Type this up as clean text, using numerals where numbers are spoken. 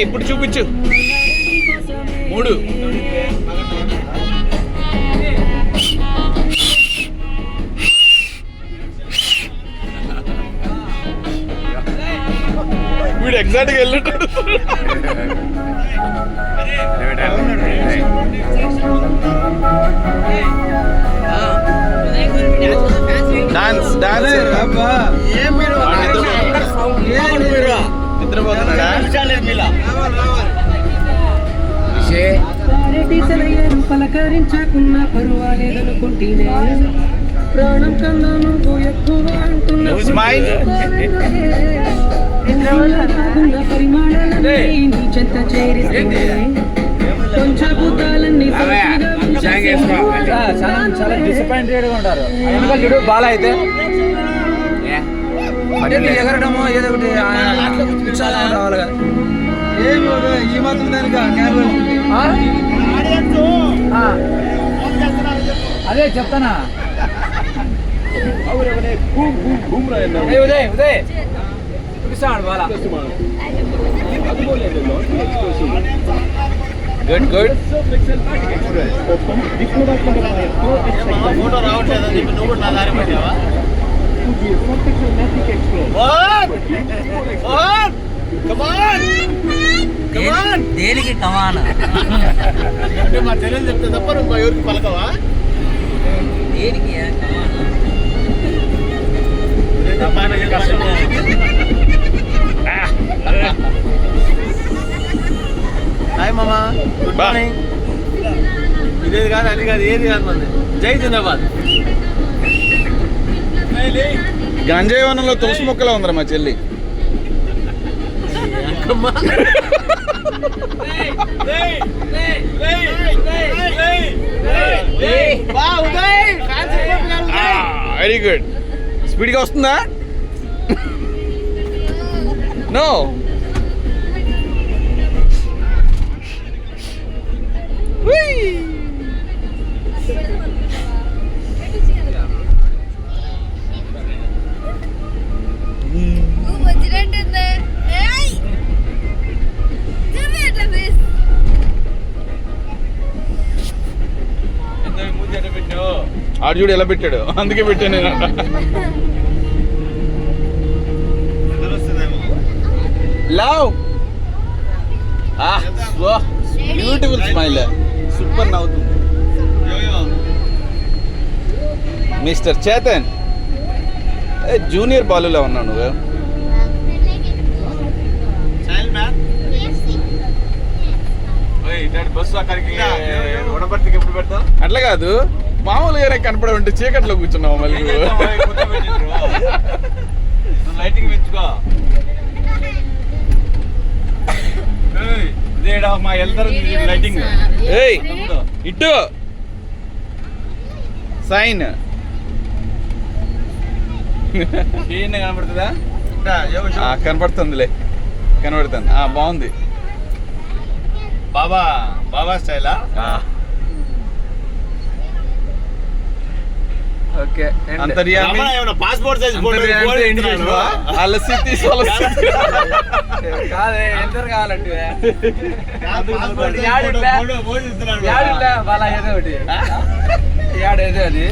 ఇప్పుడు చూపించు 3 వీడు ఎగ్జాక్ట్ గా వెళ్ళినట్టు డాన్స్ డాన్స్ నిద్రపోతున్నాడా పలకరించకున్న పరువాలేదనుకుంటేనే ప్రాణం కన్నా నువ్వు ఎక్కువ అంటున్నా పరిమాణాలన్నీ నీ చెంత చేరిస్తే పంచభూతాలన్నీ చాలా డిసప్పాయింటెడ్ గా ఉంటారు. ఎందుకంటే బాల అయితే ఎగరడమో ఏదో ఒకటి రావాలి కదా. ఈ మాత్రం దానికి అదే చెప్తానా ఉదయ్ ఉదయ్ చూపిస్తాడు బాల. గుడ్ గుడ్ ఫోటో రావట్లేదు నువ్వు నా దారి పెట్టావా? దేనికి కమాన్ అంటే మా చెల్లెలు చెప్తే తప్ప నువ్వు ఎవరికి పలకవా? దేనికి హాయ్ మామా, గుడ్ మార్నింగ్. ఇదేది కాదు అది కాదు ఏది కాదు మంది. జై జిందాబాద్. గంజాయి వనంలో తులసి మొక్కలా ఉందిరా మా చెల్లి. Very good. స్పీడ్గా వస్తుందా? నో ఆడు చూడు ఎలా పెట్టాడు, అందుకే పెట్టాను నేను. లవ్ బ్యూటిఫుల్ స్మైల్, సూపర్ నవ్వుతుంది. మిస్టర్ చేతన్, జూనియర్ బాలులా ఉన్నావు నువ్వు. అట్లా కాదు, మామూలుగానే కనపడ ఉంటే చీకట్లో కూర్చున్నావు మళ్ళీ. లైటింగ్ పెంచుకో. మా వెళ్తారు లైటింగ్. ఏయ్ ఇటు సైన్ కనపడుతుందా? కనపడుతుందిలే, కనపడుతుంది. బాగుంది. బాబా బాబా స్టైలా? పాస్పోర్ట్ సైజ్ అలసి కాదే ఎంత కావాలంటే ఏదో ఒకటి ఏదో అది